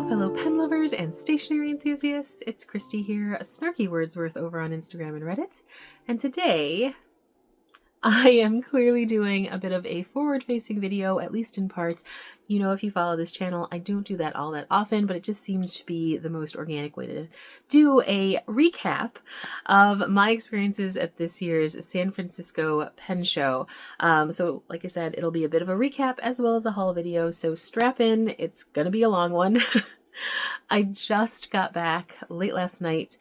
fellow pen lovers and stationery enthusiasts, it's Christy here, a snarky Wordsworth over on Instagram and Reddit, and today I am clearly doing a bit of a forward-facing video, at least in parts. You know, if you follow this channel, I don't do that all that often, but it just seemed to be the most organic way to do a recap of my experiences at this year's San Francisco Pen Show. So like I said, it'll be a bit of a recap as well as a haul video, so strap in, it's gonna be a long one. I just got back late last night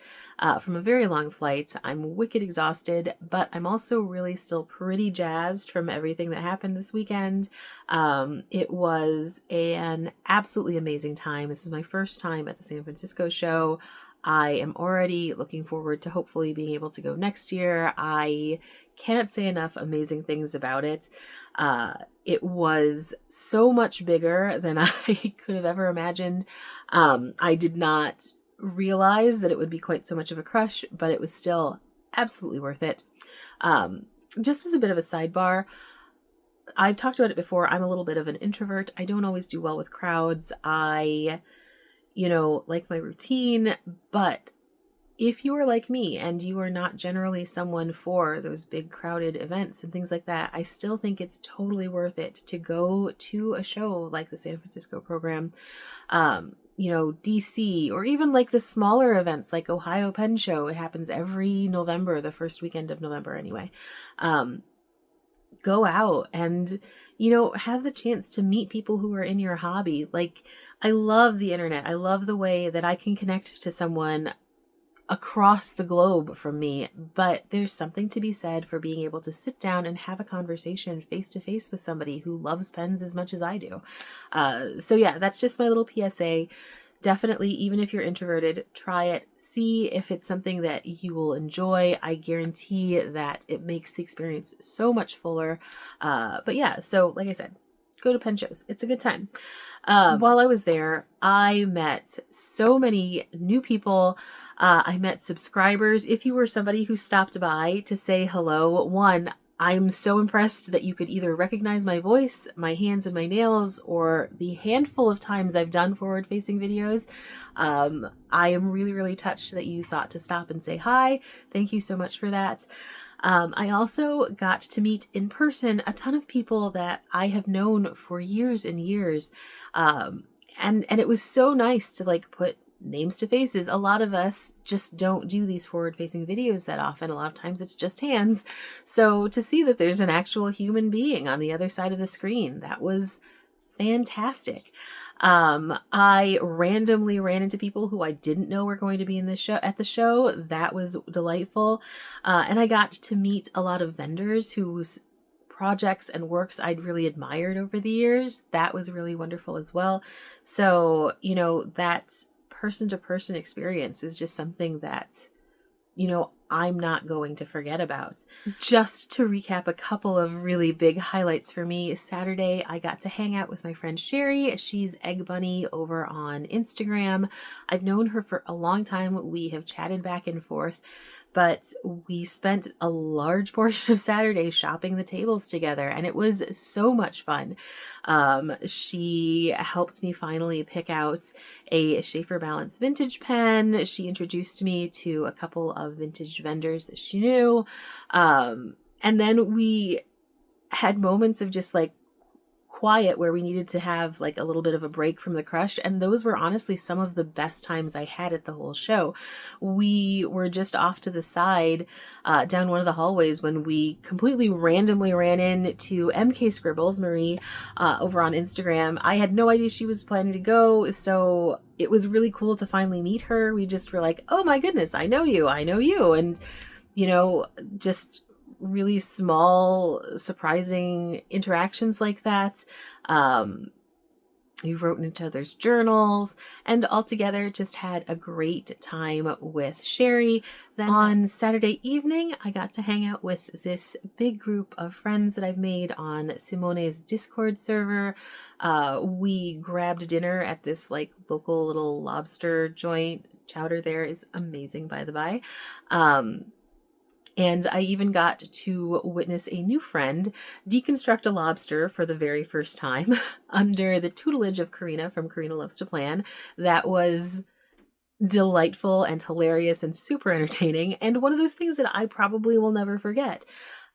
from a very long flight. I'm wicked exhausted, but I'm also really still pretty jazzed from everything that happened this weekend. It was an absolutely amazing time. This is my first time at the San Francisco show. I am already looking forward to hopefully being able to go next year. I can't say enough amazing things about it. It was so much bigger than I could have ever imagined. I did not realize that it would be quite so much of a crush, but it was still absolutely worth it. Just as a bit of a sidebar, I've talked about it before, I'm a little bit of an introvert. I don't always do well with crowds. I, like my routine, but if you are like me and you are not generally someone for those big crowded events and things like that, I still think it's totally worth it to go to a show like the San Francisco program, DC, or even like the smaller events like Ohio Pen Show. It happens every November, the first weekend of November anyway. Go out and, have the chance to meet people who are in your hobby. Like, I love the internet. I love the way that I can connect to someone across the globe from me, but there's something to be said for being able to sit down and have a conversation face to face with somebody who loves pens as much as I do. So yeah, that's just my little PSA. Definitely, even if you're introverted, try it. See if it's something that you will enjoy. I guarantee that it makes the experience so much fuller. But yeah, so like I said, go to pen shows. It's a good time. While I was there, I met so many new people. I met subscribers. If you were somebody who stopped by to say hello, one, I'm so impressed that you could either recognize my voice, my hands and my nails, or the handful of times I've done forward-facing videos. I am really, really touched that you thought to stop and say hi. Thank you so much for that. I also got to meet in person a ton of people that I have known for years and years. And it was so nice to put names to faces. A lot of us just don't do these forward-facing videos that often. A lot of times it's just hands. So to see that there's an actual human being on the other side of the screen, that was fantastic. I randomly ran into people who I didn't know were going to be in the show at the show. That was delightful. And I got to meet a lot of vendors whose projects and works I'd really admired over the years. That was really wonderful as well. So, that person-to-person experience is just something that, I'm not going to forget about. Just to recap a couple of really big highlights for me, Saturday I got to hang out with my friend Sherry. She's Egg Bunny over on Instagram. I've known her for a long time. We have chatted back and forth, but we spent a large portion of Saturday shopping the tables together, and it was so much fun. She helped me finally pick out a Sheaffer Balance vintage pen. She introduced me to a couple of vintage vendors that she knew. And then we had moments of just quiet where we needed to have a little bit of a break from the crush, and those were honestly some of the best times I had at the whole show. We were just off to the side down one of the hallways when we completely randomly ran into MK Scribbles, Marie, over on Instagram. I had no idea she was planning to go, so it was really cool to finally meet her. We just were like, oh my goodness, I know you, and just really small, surprising interactions like that. We wrote in each other's journals, and altogether just had a great time with Sherry. Then on Saturday evening, I got to hang out with this big group of friends that I've made on Simone's Discord server. We grabbed dinner at this local little lobster joint. Chowder there is amazing, by the by. And I even got to witness a new friend deconstruct a lobster for the very first time under the tutelage of Karina from Karina Loves to Plan. That was delightful and hilarious and super entertaining, and one of those things that I probably will never forget.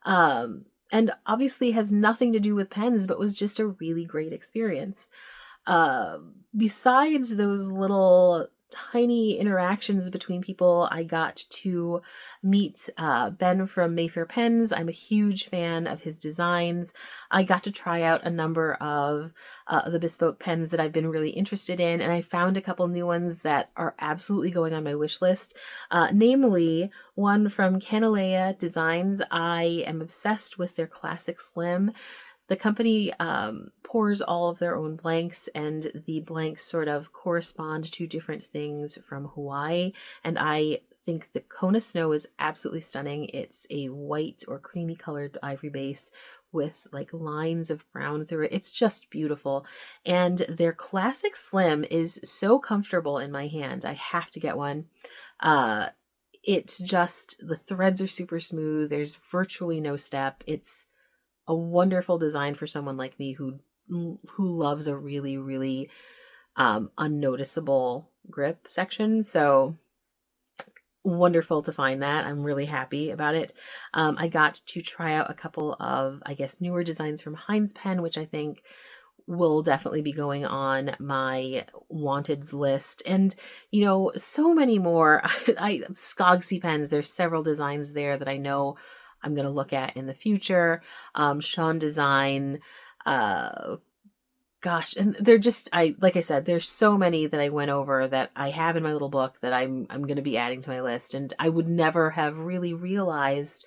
And obviously has nothing to do with pens, but was just a really great experience. Besides those little tiny interactions between people, I got to meet Ben from Mayfair Pens. I'm a huge fan of his designs. I got to try out a number of the bespoke pens that I've been really interested in, and I found a couple new ones that are absolutely going on my wish list, namely one from Canalea Designs. I am obsessed with their Classic Slim. The company pours all of their own blanks, and the blanks sort of correspond to different things from Hawaii. And I think the Kona Snow is absolutely stunning. It's a white or creamy colored ivory base with like lines of brown through it. It's just beautiful. And their Classic Slim is so comfortable in my hand. I have to get one. It's just, the threads are super smooth. There's virtually no step. It's a wonderful design for someone like me who loves a really, really unnoticeable grip section. So wonderful to find that. I'm really happy about it. I got to try out a couple of, I guess, newer designs from Heinz Pen, which I think will definitely be going on my wanteds list. And, you know, so many more. Skogsy pens, there's several designs there that I know I'm going to look at in the future. Sean Design, gosh, and they're just, like I said, there's so many that I went over that I have in my little book that I'm going to be adding to my list. And I would never have really realized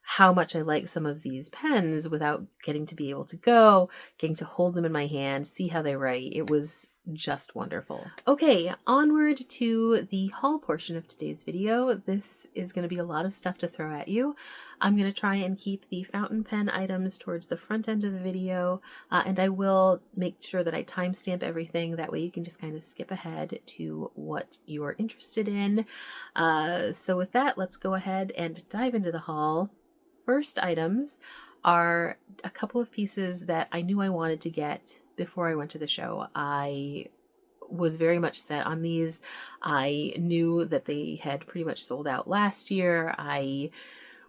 how much I like some of these pens without getting to be able to go, getting to hold them in my hand, see how they write. It was just wonderful. Okay, onward to the haul portion of today's video. This is going to be a lot of stuff to throw at you. I'm going to try and keep the fountain pen items towards the front end of the video, and I will make sure that I timestamp everything. That way you can just kind of skip ahead to what you're interested in. So with that, let's go ahead and dive into the haul. First items are a couple of pieces that I knew I wanted to get before I went to the show. I was very much set on these. I knew that they had pretty much sold out last year. I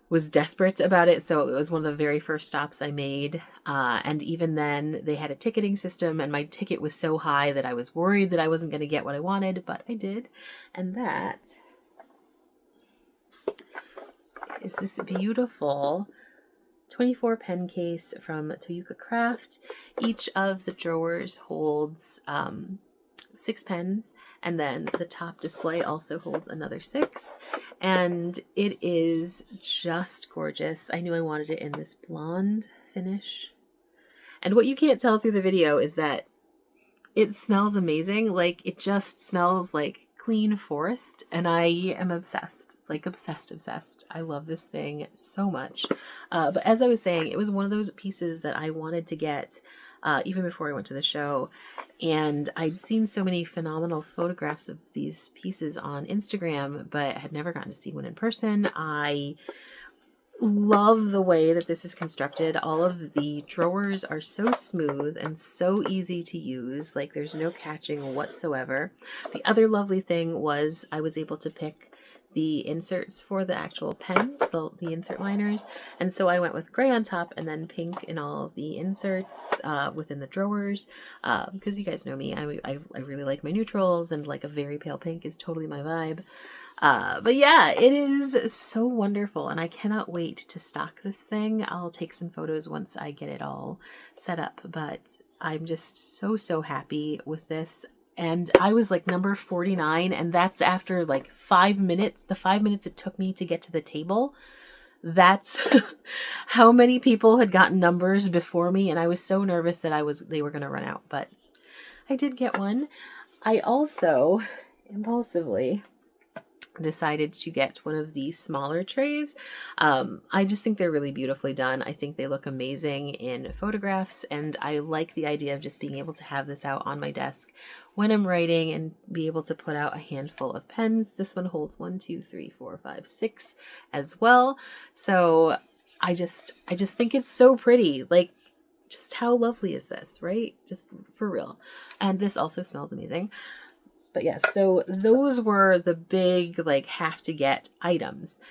was desperate about it, so it was one of the very first stops I made. And even then, they had a ticketing system, and my ticket was so high that I was worried that I wasn't going to get what I wanted, but I did. And that is this beautiful 24 pen case from Toyooka Craft. Each of the drawers holds 6 pens, and then the top display also holds another 6, and it is just gorgeous. I knew I wanted it in this blonde finish, and what you can't tell through the video is that it smells amazing. Like, it just smells like clean forest, and I am obsessed. Like, obsessed. I love this thing so much. But as I was saying, it was one of those pieces that I wanted to get even before I went to the show. And I'd seen so many phenomenal photographs of these pieces on Instagram, but had never gotten to see one in person. I love the way that this is constructed. All of the drawers are so smooth and so easy to use. Like, there's no catching whatsoever. The other lovely thing was I was able to pick the inserts for the actual pens, the insert liners, and so I went with gray on top and then pink in all of the inserts within the drawers, because you guys know me, I really like my neutrals, and like a very pale pink is totally my vibe. But yeah, it is so wonderful, and I cannot wait to stock this thing. I'll take some photos once I get it all set up, but I'm just so happy with this. And I was like number 49, and that's after like 5 minutes, the 5 minutes it took me to get to the table. That's how many people had gotten numbers before me, and I was so nervous that they were going to run out, but I did get one. I also impulsively decided to get one of these smaller trays. I just think they're really beautifully done. I think they look amazing in photographs, and I like the idea of just being able to have this out on my desk when I'm writing and be able to put out a handful of pens. This one holds 1, 2, 3, 4, 5, 6 as well. So I just think it's so pretty. Like, just how lovely is this, right? Just for real. And this also smells amazing. But yes, so those were the big, like, have to get items.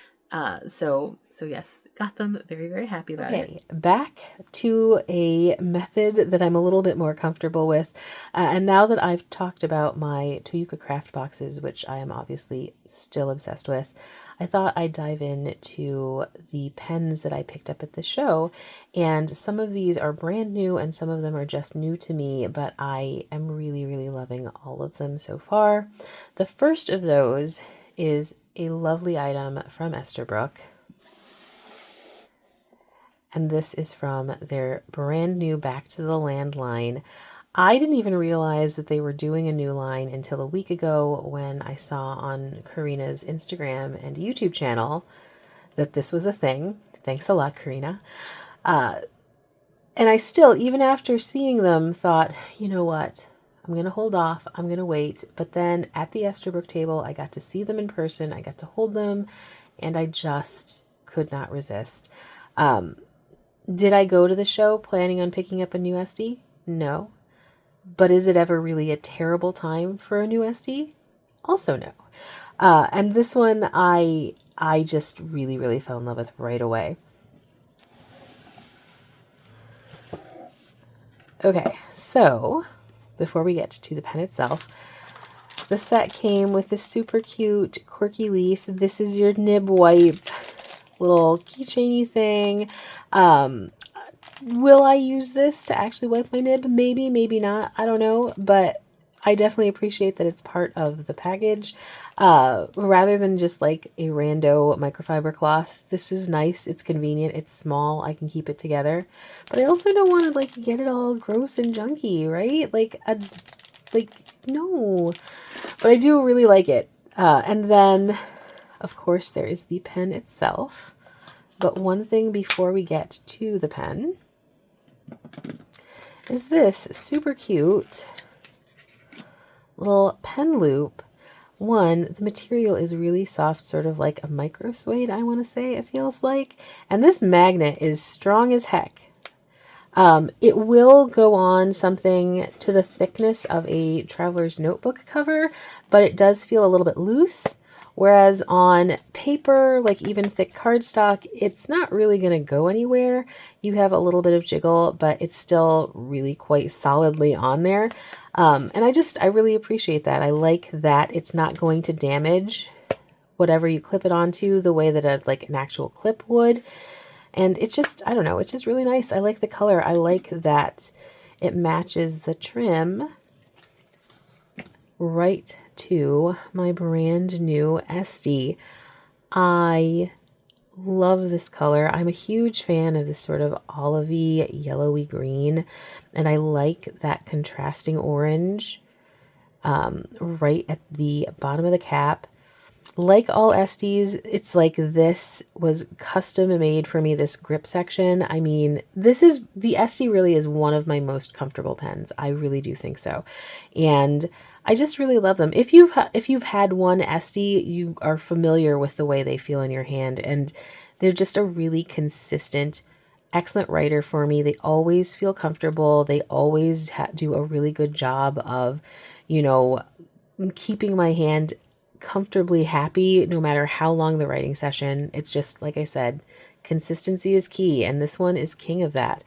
So yes, got them. Very, very happy about it. Back to a method that I'm a little bit more comfortable with. And now that I've talked about my Toyooka craft boxes, which I am obviously still obsessed with, I thought I'd dive into the pens that I picked up at the show. And some of these are brand new and some of them are just new to me, but I am really, really loving all of them so far. The first of those is a lovely item from Esterbrook. And this is from their brand new Back to the Land line. I didn't even realize that they were doing a new line until a week ago when I saw on Karina's Instagram and YouTube channel that this was a thing. Thanks a lot, Karina. And I still, even after seeing them, thought, you know what? I'm going to hold off. I'm going to wait. But then at the Esterbrook table, I got to see them in person. I got to hold them, and I just could not resist. Did I go to the show planning on picking up a new Estie? No. But is it ever really a terrible time for a new Estie? Also no. And this one I just really, really fell in love with right away. Okay, so before we get to the pen itself, the set came with this super cute quirky leaf. This is your nib wipe little keychainy thing. Will I use this to actually wipe my nib? Maybe, maybe not. I don't know, but I definitely appreciate that it's part of the package. Rather than just like a rando microfiber cloth, this is nice. It's convenient. It's small. I can keep it together. But I also don't want to like get it all gross and junky, right? Like no. But I do really like it. And then, of course, there is the pen itself. But one thing before we get to the pen is this super cute little pen loop. One, the material is really soft, sort of like a micro suede, I want to say it feels like. And this magnet is strong as heck. It will go on something to the thickness of a traveler's notebook cover, but it does feel a little bit loose. Whereas on paper, like even thick cardstock, it's not really going to go anywhere. You have a little bit of jiggle, but it's still really quite solidly on there. And I really appreciate that. I like that it's not going to damage whatever you clip it onto the way that an actual clip would. And it's just, I don't know, it's just really nice. I like the color. I like that it matches the trim right to my brand new Estie. I love this color. I'm a huge fan of this sort of olivey, yellowy green, and I like that contrasting orange right at the bottom of the cap. Like all Esties, it's like this was custom made for me, this grip section. I mean, the Estie really is one of my most comfortable pens. I really do think so. And I just really love them. If you've had one Estie, you are familiar with the way they feel in your hand, and they're just a really consistent, excellent writer for me. They always feel comfortable. They always do a really good job of, keeping my hand comfortably happy no matter how long the writing session. It's just, like I said, consistency is key, and this one is king of that.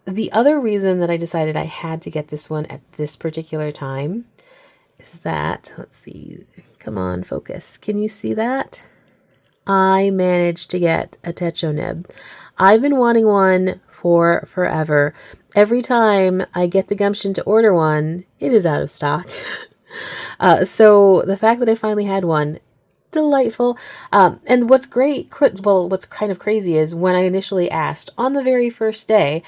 The other reason that I decided I had to get this one at this particular time is that, let's see, come on, focus. Can you see that? I managed to get a Techo nib. I've been wanting one for forever. Every time I get the gumption to order one, it is out of stock. So the fact that I finally had one, delightful. And what's what's kind of crazy is when I initially asked on the very first day,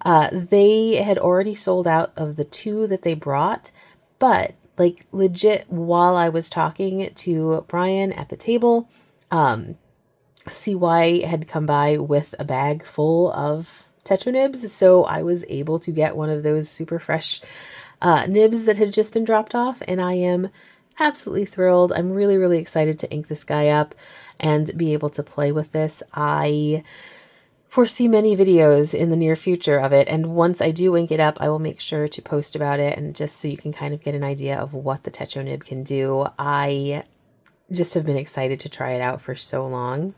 they had already sold out of the 2 that they brought, but like legit while I was talking to Brian at the table. CY had come by with a bag full of Techo nibs, so I was able to get one of those super fresh nibs that had just been dropped off, and I am absolutely thrilled. I'm really, really excited to ink this guy up and be able to play with this. I foresee many videos in the near future of it, and once I do ink it up, I will make sure to post about it, and just so you can kind of get an idea of what the Techo nib can do. I just have been excited to try it out for so long,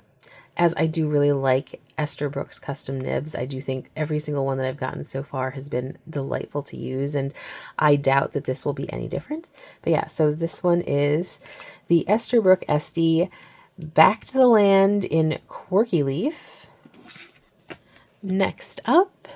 as I do really like Esterbrook's custom nibs. I do think every single one that I've gotten so far has been delightful to use, and I doubt that this will be any different. But yeah, so this one is the Esterbrook Estie Back to the Land in Quirky Leaf. Next up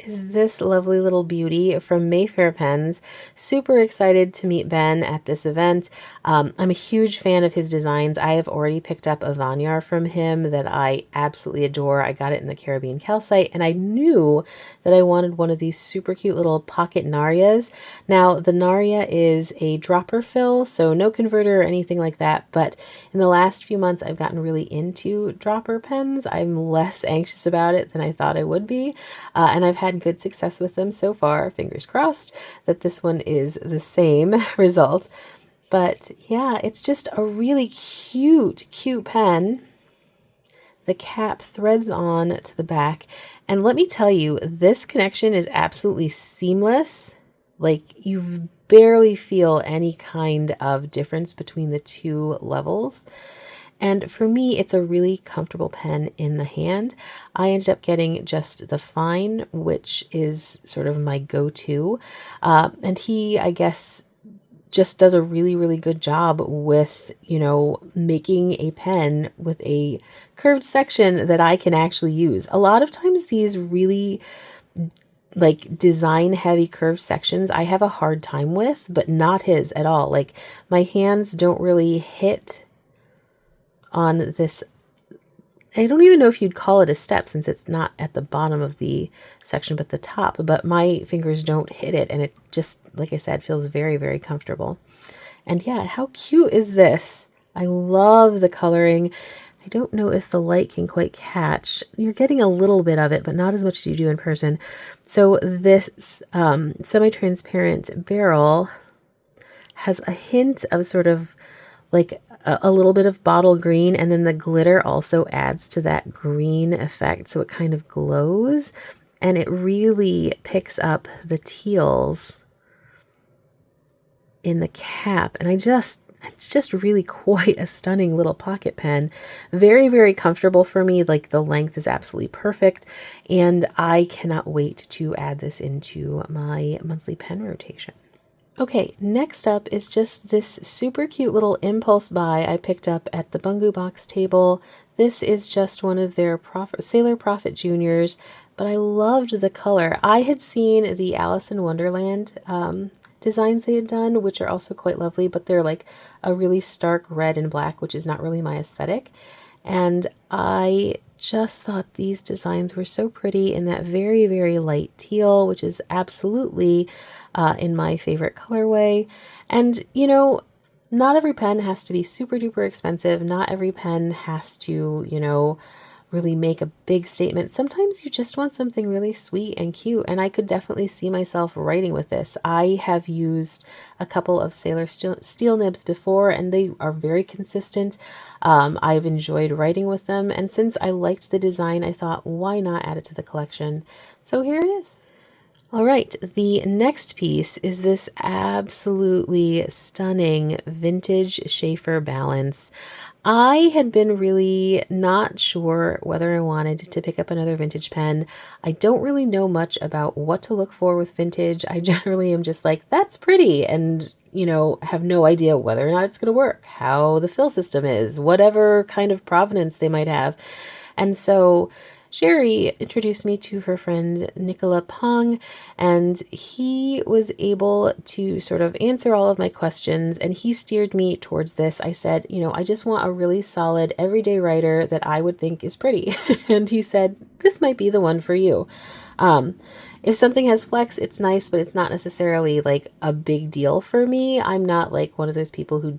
is this lovely little beauty from Mayfair Pens. Super excited to meet Ben at this event. I'm a huge fan of his designs. I have already picked up a Vanyar from him that I absolutely adore. I got it in the Caribbean calcite, and I knew that I wanted one of these super cute little pocket Naryas. Now, the Narya is a dropper fill, so no converter or anything like that, but in the last few months, I've gotten really into dropper pens. I'm less anxious about it than I thought I would be, and I've had good success with them so far. Fingers crossed that this one is the same result. But yeah, it's just a really cute pen. The cap threads on to the back, and let me tell you, this connection is absolutely seamless. Like, you barely feel any kind of difference between the two levels. And for me, it's a really comfortable pen in the hand. I ended up getting just the fine, which is sort of my go-to. And he, I guess, just does a really, really good job with, making a pen with a curved section that I can actually use. A lot of times these really like design heavy curved sections I have a hard time with, but not his at all. Like, my hands don't really hit on this. I don't even know if you'd call it a step, since it's not at the bottom of the section but the top, but my fingers don't hit it, and it just, like I said, feels very, very comfortable. And yeah, how cute is this? I love the coloring. I don't know if the light can quite catch. You're getting a little bit of it, but not as much as you do in person. So this semi-transparent barrel has a hint of sort of like a little bit of bottle green, and then the glitter also adds to that green effect, so it kind of glows, and it really picks up the teals in the cap. And it's just really quite a stunning little pocket pen. Very, very comfortable for me. Like, the length is absolutely perfect, and I cannot wait to add this into my monthly pen rotation. Okay, next up is just this super cute little impulse buy I picked up at the Bungubox table. This is just one of their Sailor Prophet Juniors, but I loved the color. I had seen the Alice in Wonderland designs they had done, which are also quite lovely, but they're like a really stark red and black, which is not really my aesthetic. And I just thought these designs were so pretty in that very, very light teal, which is absolutely in my favorite colorway. And, not every pen has to be super duper expensive. Not every pen has to, really make a big statement. Sometimes you just want something really sweet and cute, and I could definitely see myself writing with this. I have used a couple of Sailor Steel nibs before, and they are very consistent. I've enjoyed writing with them, and since I liked the design, I thought, why not add it to the collection? So here it is. All right, the next piece is this absolutely stunning vintage Sheaffer balance. I had been really not sure whether I wanted to pick up another vintage pen. I don't really know much about what to look for with vintage. I generally am just like, that's pretty, and have no idea whether or not it's going to work, how the fill system is, whatever kind of provenance they might have. And so Sherry introduced me to her friend Nikola Pong, and he was able to sort of answer all of my questions, and he steered me towards this. I said, I just want a really solid everyday writer that I would think is pretty. And he said, this might be the one for you. If something has flex, it's nice, but it's not necessarily like a big deal for me. I'm not like one of those people who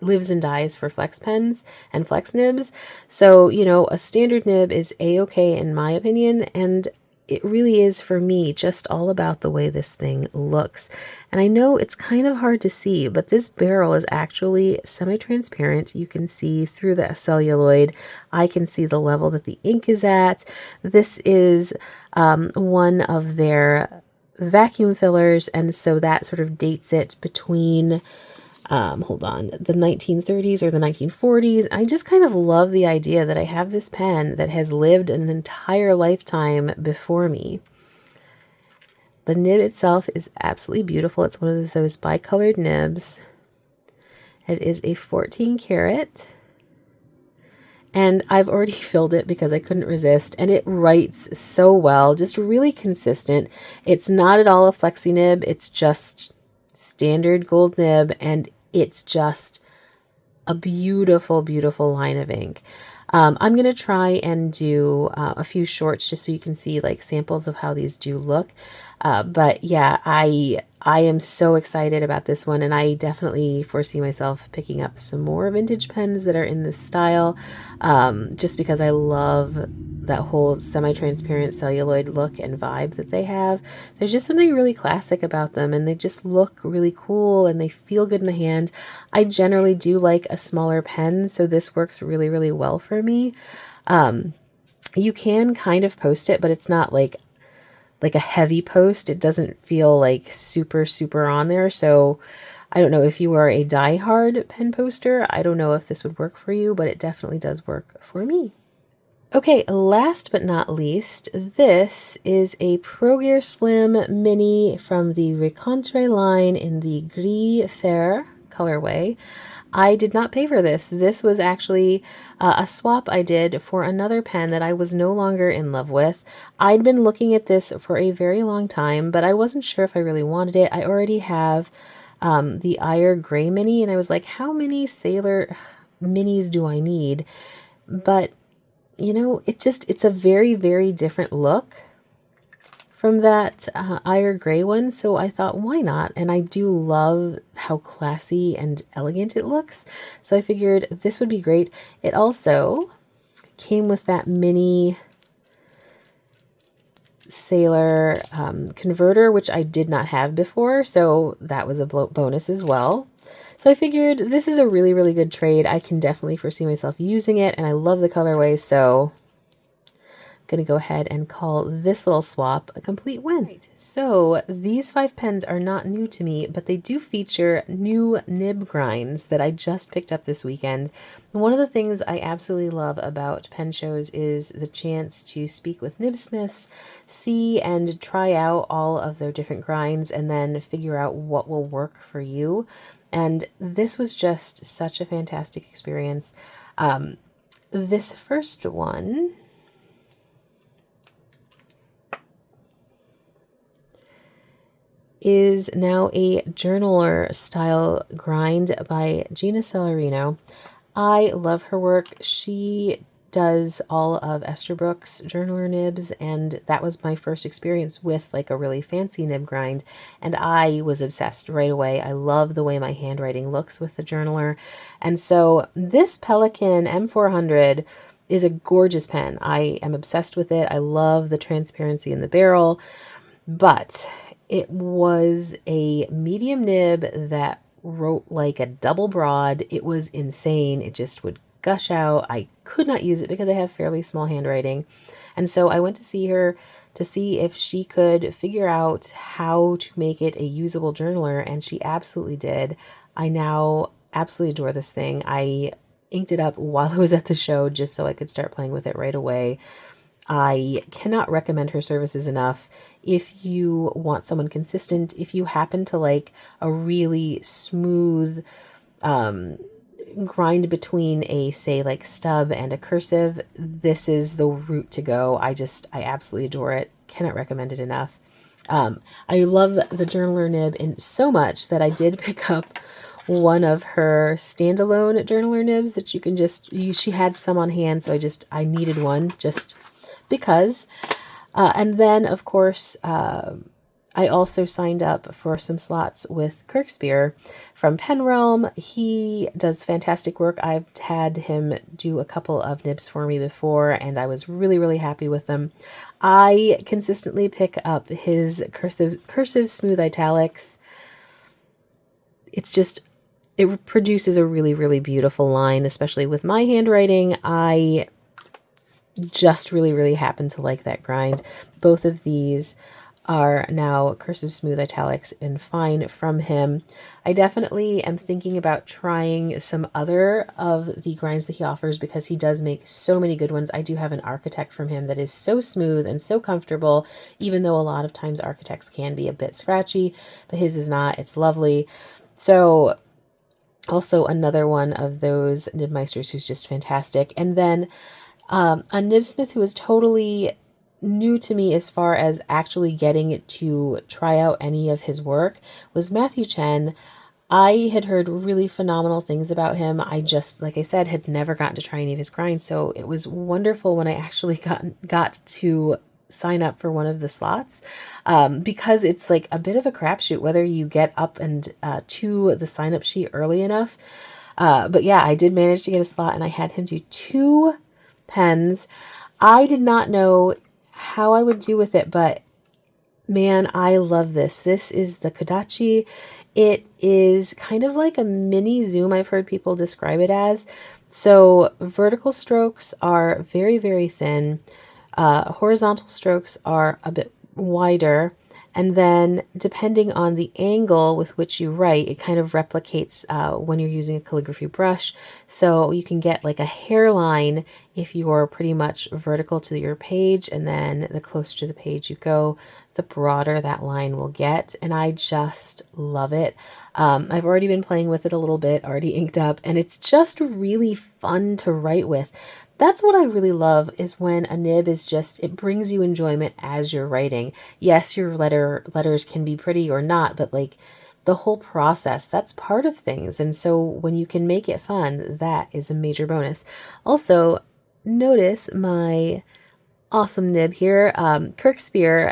lives and dies for flex pens and flex nibs. So, you know, a standard nib is a-okay in my opinion, and it really is for me just all about the way this thing looks. And I know it's kind of hard to see, but this barrel is actually semi-transparent. You can see through the celluloid. I can see the level that the ink is at. This is one of their vacuum fillers, and so that sort of dates it between the 1930s or the 1940s. I just kind of love the idea that I have this pen that has lived an entire lifetime before me. The nib itself is absolutely beautiful. It's one of those bicolored nibs. It is a 14 karat. And I've already filled it because I couldn't resist, and it writes so well, just really consistent. It's not at all a flexi nib. It's just standard gold nib, and it's just a beautiful, beautiful line of ink. I'm going to try and do a few shorts just so you can see like samples of how these do look. But yeah, I am so excited about this one, and I definitely foresee myself picking up some more vintage pens that are in this style, just because I love that whole semi-transparent celluloid look and vibe that they have. There's just something really classic about them, and they just look really cool and they feel good in the hand. I generally do like a smaller pen, so this works really, really well for me. You can kind of post it, but it's not like a heavy post. It doesn't feel like super, super on there. So I don't know if you are a die-hard pen poster. I don't know if this would work for you, but it definitely does work for me. Okay, last but not least, this is a Pro Gear Slim Mini from the Recontre line in the Gris Fair colorway. I did not pay for this. This was actually a swap I did for another pen that I was no longer in love with. I'd been looking at this for a very long time, but I wasn't sure if I really wanted it. I already have the Ire Gray Mini, and I was like, how many Sailor Minis do I need? But you know, it's a very, very different look from that Ire Gray one, so I thought, why not? And I do love how classy and elegant it looks, so I figured this would be great. It also came with that mini Sailor converter, which I did not have before, so that was a bonus as well. So I figured this is a really, really good trade. I can definitely foresee myself using it, and I love the colorway, so I'm going to go ahead and call this little swap a complete win. Right. So these 5 pens are not new to me, but they do feature new nib grinds that I just picked up this weekend. One of the things I absolutely love about pen shows is the chance to speak with nibsmiths, see and try out all of their different grinds, and then figure out what will work for you. And this was just such a fantastic experience. This first one is now a journaler style grind by Gena Salorino. I love her work. She does all of Esterbrook's journaler nibs, and that was my first experience with like a really fancy nib grind, and I was obsessed right away. I love the way my handwriting looks with the journaler, and so this Pelikan M400 is a gorgeous pen. I am obsessed with it. I love the transparency in the barrel, but it was a medium nib that wrote like a double broad. It was insane. It just would gush out. I could not use it because I have fairly small handwriting. And so I went to see her to see if she could figure out how to make it a usable journaler, and she absolutely did. I now absolutely adore this thing. I inked it up while I was at the show just so I could start playing with it right away. I cannot recommend her services enough. If you want someone consistent, if you happen to like a really smooth grind between a, say, like stub and a cursive, this is the route to go. I absolutely adore it. Cannot recommend it enough. I love the journaler nib in so much that I did pick up one of her standalone journaler nibs that you can just use. She had some on hand, so I needed one just because. And then, of course, I also signed up for some slots with Kirk from Pen Realm. He does fantastic work. I've had him do a couple of nibs for me before, and I was really, really happy with them. I consistently pick up his cursive smooth italics. It's just, it produces a really, really beautiful line, especially with my handwriting. I just really, really happen to like that grind. Both of these are now cursive smooth italics in fine from him. I definitely am thinking about trying some other of the grinds that he offers because he does make so many good ones. I do have an architect from him that is so smooth and so comfortable, even though a lot of times architects can be a bit scratchy, but his is not. It's lovely. So also another one of those Nibmeisters who's just fantastic. And then a Nibsmith who is totally new to me as far as actually getting to try out any of his work was Matthew Chen. I had heard really phenomenal things about him. I just, like I said, had never gotten to try any of his grinds, so it was wonderful when I actually got to sign up for one of the slots, because it's like a bit of a crapshoot whether you get up and to the sign up sheet early enough. But yeah, I did manage to get a slot, and I had him do 2 pens. I did not know how I would do with it, but man, I love this. This is the Kodachi. It is kind of like a mini zoom, I've heard people describe it as. So vertical strokes are very, very thin. Horizontal strokes are a bit wider. And then depending on the angle with which you write, it kind of replicates when you're using a calligraphy brush. So you can get like a hairline if you're pretty much vertical to your page, and then the closer to the page you go, the broader that line will get. And I just love it. I've already been playing with it a little bit, already inked up, and it's just really fun to write with. That's what I really love, is when a nib is just, it brings you enjoyment as you're writing. Yes, your letters can be pretty or not, but like the whole process, that's part of things. And so when you can make it fun, that is a major bonus. Also, notice my awesome nib here. Kirk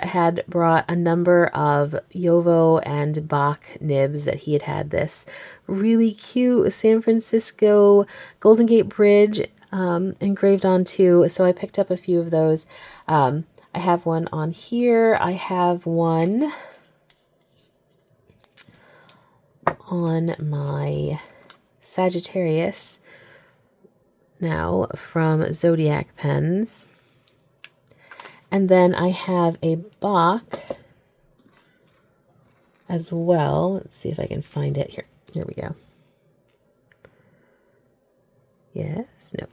had brought a number of Yovo and Bach nibs that he had this really cute San Francisco Golden Gate Bridge engraved on too. So I picked up a few of those. I have one on here. I have one on my Sagittarius now from Zodiac Pens. And then I have a Bach as well. Let's see if I can find it here. Here we go. Yes, no.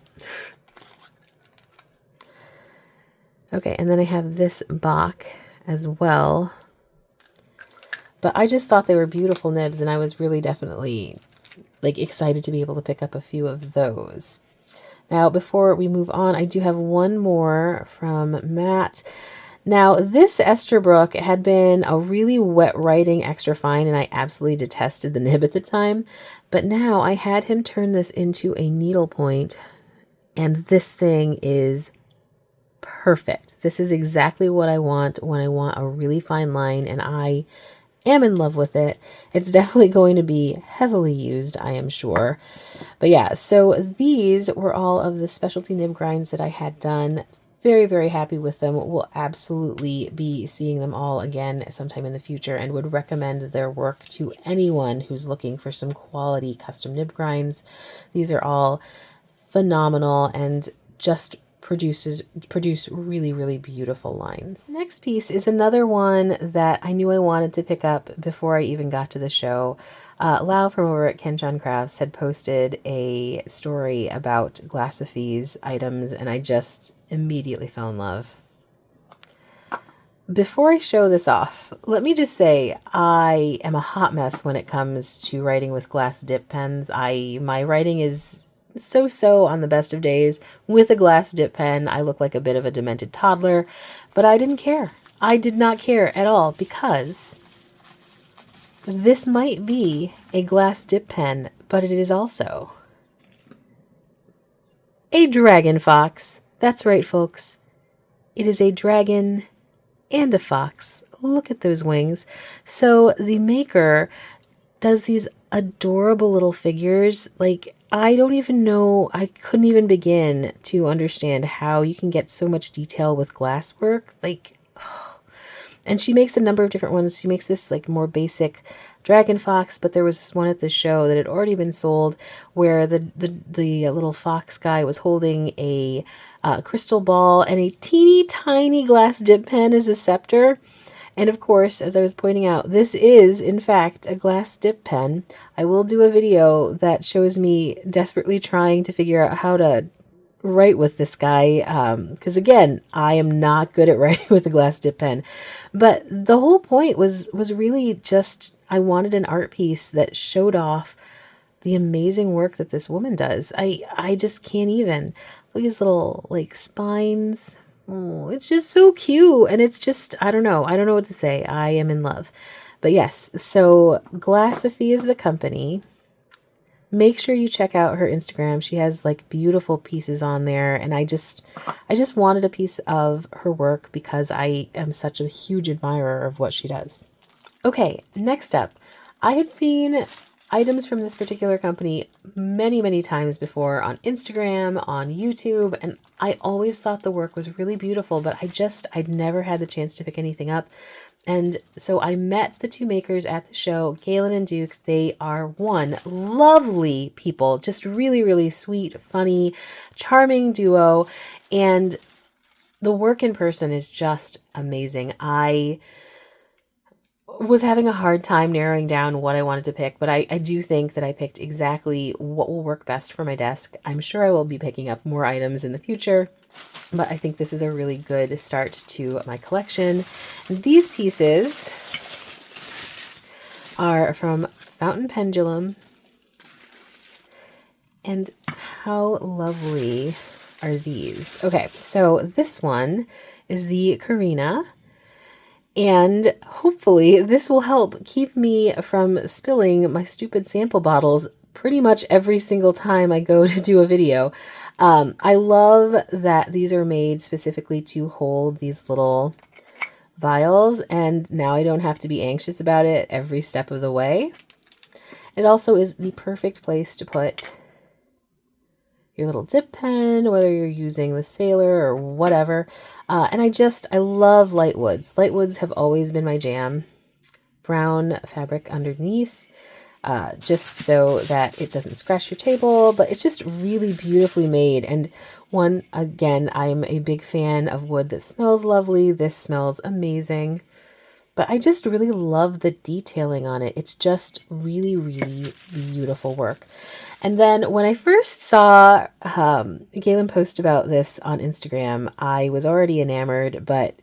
Okay, and then I have this Bach as well. But I just thought they were beautiful nibs, and I was really definitely like excited to be able to pick up a few of those. Now, before we move on, I do have one more from Matt. Now, this Esterbrook had been a really wet writing extra fine, and I absolutely detested the nib at the time. But now I had him turn this into a needlepoint, and this thing is perfect. This is exactly what I want when I want a really fine line, and I am in love with it. It's definitely going to be heavily used, I am sure. But yeah, so these were all of the specialty nib grinds that I had done. Very, very happy with them. We'll absolutely be seeing them all again sometime in the future, and would recommend their work to anyone who's looking for some quality custom nib grinds. These are all phenomenal and just produce really, really beautiful lines. Next piece is another one that I knew I wanted to pick up before I even got to the show. Lau from over at Kenchan Crafts had posted a story about Glassophy's items, and I just immediately fell in love. Before I show this off, let me just say I am a hot mess when it comes to writing with glass dip pens. My writing is so on the best of days. With a glass dip pen, I look like a bit of a demented toddler, but I didn't care. I did not care at all, because this might be a glass dip pen, but it is also a dragon fox. That's right, folks. It is a dragon and a fox. Look at those wings. So the maker does these adorable little figures. Like, I don't even know, I couldn't even begin to understand how you can get so much detail with glasswork. Like, and she makes a number of different ones. She makes this like more basic dragon fox, but there was this one at the show that had already been sold where the little fox guy was holding a crystal ball and a teeny tiny glass dip pen as a scepter. And of course, as I was pointing out, this is, in fact, a glass dip pen. I will do a video that shows me desperately trying to figure out how to write with this guy. Because again, I am not good at writing with a glass dip pen. But the whole point was really just, I wanted an art piece that showed off the amazing work that this woman does. I just can't even. Look at these little, like, spines. Oh, it's just so cute. And it's just, I don't know what to say. I am in love. But yes, so Glassophy is the company. Make sure you check out her Instagram. She has like beautiful pieces on there. And I just wanted a piece of her work because I am such a huge admirer of what she does. Okay, next up, I had seen items from this particular company many, many times before on Instagram, on YouTube, and I always thought the work was really beautiful, but I'd never had the chance to pick anything up. And so I met the two makers at the show, Galen and Duke. They are one lovely people, just really, really sweet, funny, charming duo. And the work in person is just amazing. I was having a hard time narrowing down what I wanted to pick, but I do think that I picked exactly what will work best for my desk. I'm sure I will be picking up more items in the future, but I think this is a really good start to my collection. These pieces are from Fountain Pendulum, and how lovely are these? Okay, so this one is the Karina. And hopefully this will help keep me from spilling my stupid sample bottles pretty much every single time I go to do a video. I love that these are made specifically to hold these little vials, and now I don't have to be anxious about it every step of the way. It also is the perfect place to put your little dip pen, whether you're using the Sailor or whatever. And I love light woods. Light woods have always been my jam. Brown fabric underneath, just so that it doesn't scratch your table, but it's just really beautifully made. And again, I'm a big fan of wood that smells lovely. This smells amazing. But I just really love the detailing on it. It's just really, really beautiful work. And then when I first saw Galen post about this on Instagram, I was already enamored, but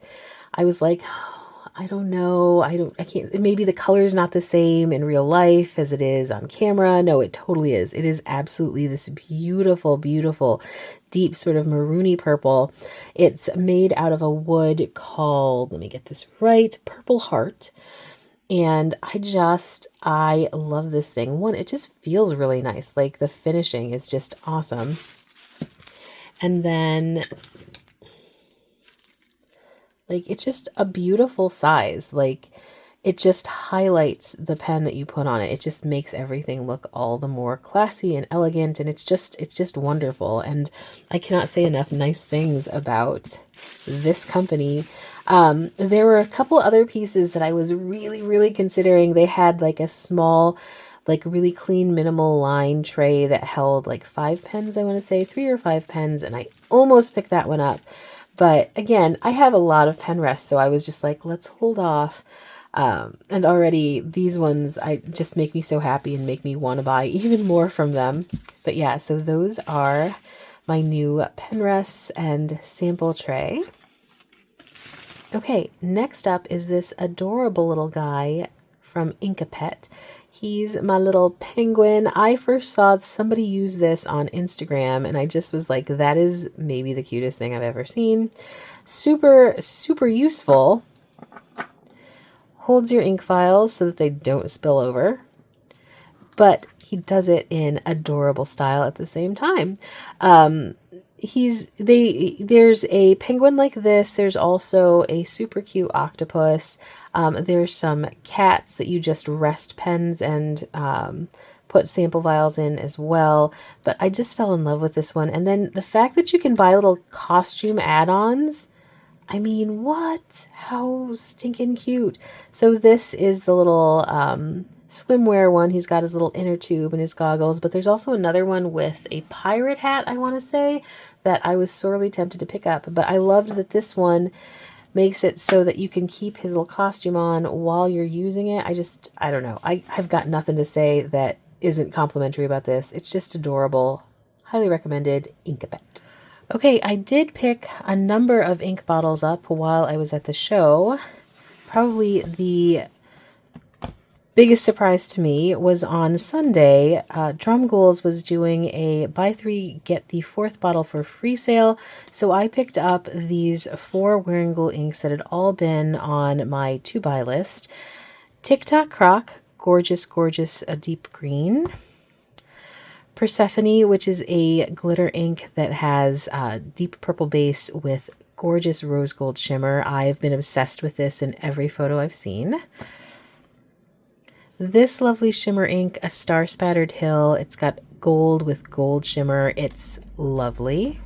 I was like, oh, I don't know. I can't, maybe the color's not the same in real life as it is on camera. No, it totally is. It is absolutely this beautiful, beautiful, deep sort of maroony purple. It's made out of a wood called, let me get this right, Purple Heart. And I love this thing. One, it just feels really nice. Like the finishing is just awesome. And then, like, it's just a beautiful size. Like, it just highlights the pen that you put on it. It just makes everything look all the more classy and elegant. And it's just wonderful. And I cannot say enough nice things about this company. There were a couple other pieces that I was really, really considering. They had like a small, like really clean minimal line tray that held like 5 pens, I want to say 3 or 5 pens. And I almost picked that one up. But again, I have a lot of pen rests, so I was just like, let's hold off. And already these ones, just make me so happy and make me want to buy even more from them. But yeah, so those are my new pen rests and sample tray. Okay, next up is this adorable little guy from Inkapet. He's my little penguin. I first saw somebody use this on Instagram, and I just was like, that is maybe the cutest thing I've ever seen. Super, super useful. Holds your ink files so that they don't spill over. But he does it in adorable style at the same time. there's a penguin like this. There's also a super cute octopus. There's some cats that you just rest pens and put sample vials in as well. But I just fell in love with this one. And then the fact that you can buy little costume add-ons. I mean, what? How stinking cute. So this is the little swimwear one. He's got his little inner tube and his goggles, but there's also another one with a pirate hat, I want to say, that I was sorely tempted to pick up. But I loved that this one makes it so that you can keep his little costume on while you're using it. I don't know. I've got nothing to say that isn't complimentary about this. It's just adorable. Highly recommended. Ink-a-pet. Okay, I did pick a number of ink bottles up while I was at the show. Probably the biggest surprise to me was on Sunday. Drum Ghouls was doing a buy 3 get the 4th bottle for free sale, so I picked up these 4 Wearingeul inks that had all been on my to buy list. Tic Tac Croc, gorgeous, gorgeous, a deep green. Persephone, which is a glitter ink that has a deep purple base with gorgeous rose gold shimmer. I've been obsessed with this in every photo I've seen. This lovely shimmer ink, a Star Spattered Hill. It's got gold with gold shimmer. It's lovely.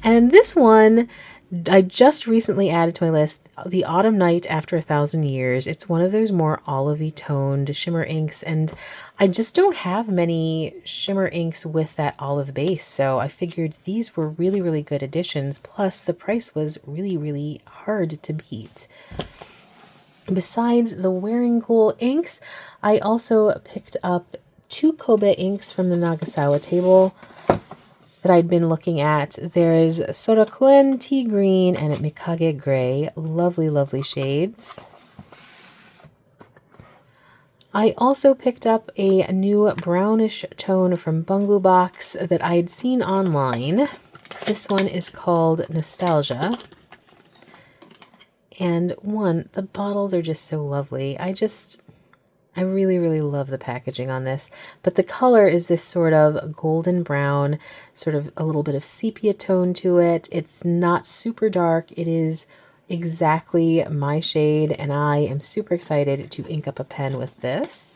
And this one, I just recently added to my list, the Autumn Night After 1,000 Years. It's one of those more olivey toned shimmer inks, and I just don't have many shimmer inks with that olive base, so I figured these were really, really good additions, plus the price was really, really hard to beat. Besides the Wearingeul inks, I also picked up 2 Kobe inks from the Nagasawa table that I'd been looking at. There's Sorakuen Tea Green and Mikage Gray. Lovely, lovely shades. I also picked up a new brownish tone from Bungubox that I'd seen online. This one is called Nostalgia. And the bottles are just so lovely. I really, really love the packaging on this. But the color is this sort of golden brown, sort of a little bit of sepia tone to it. It's not super dark. It is exactly my shade, and I am super excited to ink up a pen with this.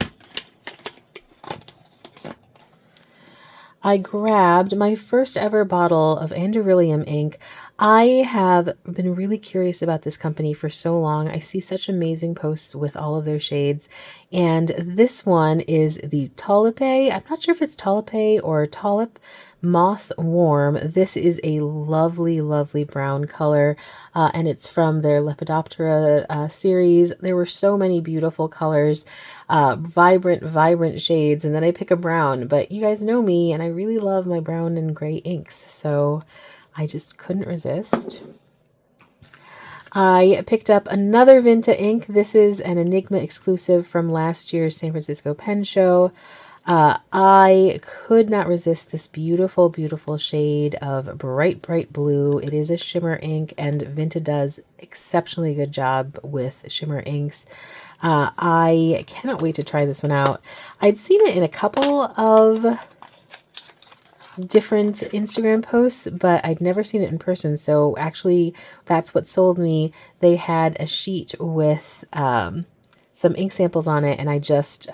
I grabbed my first ever bottle of Anderillium ink. I have been really curious about this company for so long. I see such amazing posts with all of their shades. And this one is the Tulipe. I'm not sure if it's Tulipe or Tulip Moth Warm. This is a lovely, lovely brown color. And it's from their Lepidoptera series. There were so many beautiful colors, vibrant, vibrant shades. And then I pick a brown. But you guys know me, and I really love my brown and gray inks. So I just couldn't resist. I picked up another Vinta ink. This is an Enigma exclusive from last year's San Francisco Pen Show. I could not resist this beautiful, beautiful shade of bright, bright blue. It is a shimmer ink, and Vinta does exceptionally good job with shimmer inks. I cannot wait to try this one out. I'd seen it in a couple of different Instagram posts, but I'd never seen it in person. So actually that's what sold me. They had a sheet with some ink samples on it, and I just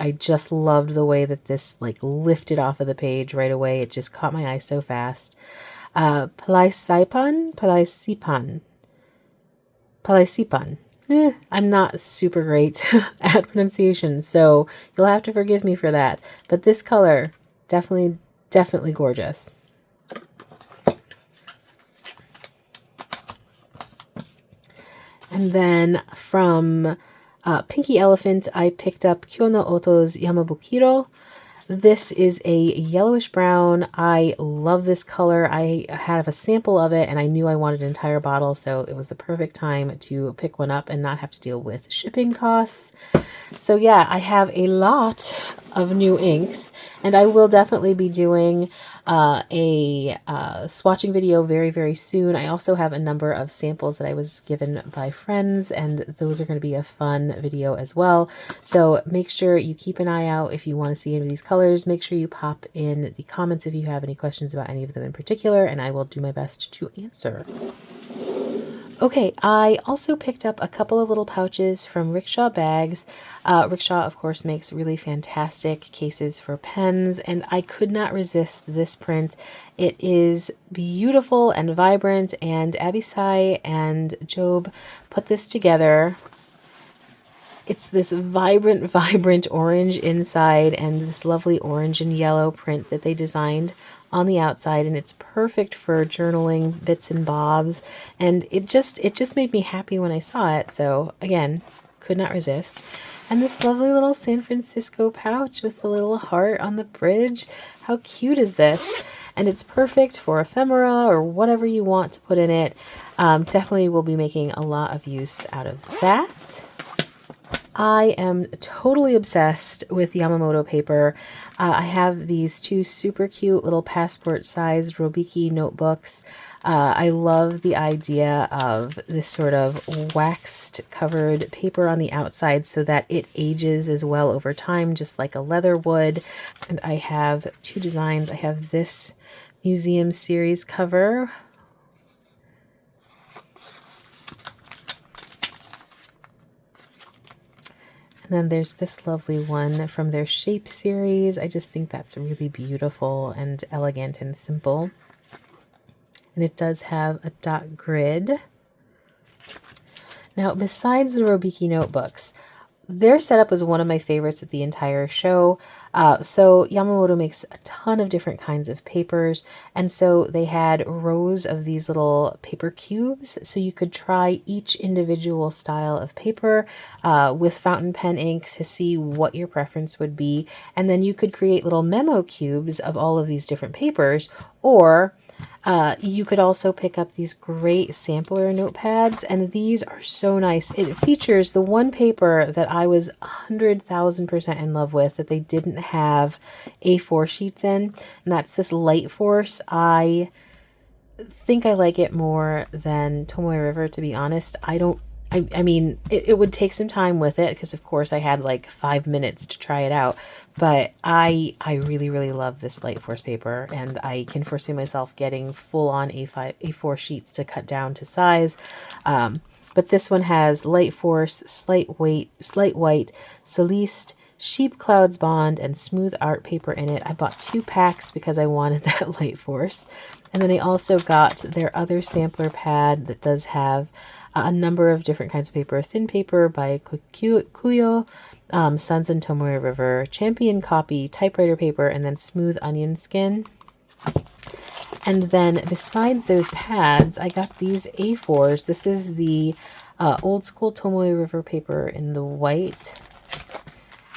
loved the way that this like lifted off of the page right away. It just caught my eye so fast. Palaisipan. I'm not super great at pronunciation, so you'll have to forgive me for that. But this color, definitely gorgeous. And then from Pinky Elephant, I picked up Kyono Oto's Yamabukiro. This is a yellowish brown. I love this color. I have a sample of it, and I knew I wanted an entire bottle, so it was the perfect time to pick one up and not have to deal with shipping costs. So yeah, I have a lot of new inks, and I will definitely be doing swatching video very, very soon. I also have a number of samples that I was given by friends, and those are going to be a fun video as well. So make sure you keep an eye out if you want to see any of these colors. Make sure you pop in the comments if you have any questions about any of them in particular, and I will do my best to answer. Okay, I also picked up a couple of little pouches from Rickshaw Bags. Rickshaw, of course, makes really fantastic cases for pens, and I could not resist this print. It is beautiful and vibrant, and Abisai and Job put this together. It's this vibrant, vibrant orange inside and this lovely orange and yellow print that they designed on the outside, and it's perfect for journaling bits and bobs, and it just made me happy when I saw it. So again, could not resist. And this lovely little San Francisco pouch with the little heart on the bridge. How cute is this? And it's perfect for ephemera or whatever you want to put in it. Definitely will be making a lot of use out of that. I am totally obsessed with Yamamoto paper. I have these two super cute little passport-sized Ro-biki notebooks. I love the idea of this sort of waxed covered paper on the outside so that it ages as well over time, just like a leather would. And I have two designs. I have this museum series cover. And then there's this lovely one from their Shape series. I just think that's really beautiful and elegant and simple. And it does have a dot grid. Now, besides the Ro-biki notebooks, their setup was one of my favorites at the entire show. So Yamamoto makes a ton of different kinds of papers, and so they had rows of these little paper cubes, so you could try each individual style of paper with fountain pen ink to see what your preference would be, and then you could create little memo cubes of all of these different papers, or you could also pick up these great sampler notepads, and these are so nice. It features the one paper that I was 100,000% in love with that they didn't have A4 sheets in, and that's this Light Force. I think I like it more than Tomoe River, to be honest. I mean, it would take some time with it because, of course, I had like 5 minutes to try it out. But I really, really love this Light Force paper, and I can foresee myself getting full-on A4 sheets to cut down to size. But this one has Light Force, Slight White, Soliste, Sheep Clouds Bond, and Smooth Art paper in it. I bought 2 packs because I wanted that Light Force. And then I also got their other sampler pad that does have a number of different kinds of paper. Thin paper by Kuyo, Suns and Tomoe River, Champion Copy, typewriter paper, and then Smooth Onion Skin. And then besides those pads, I got these A4s. This is the old school Tomoe River paper in the white.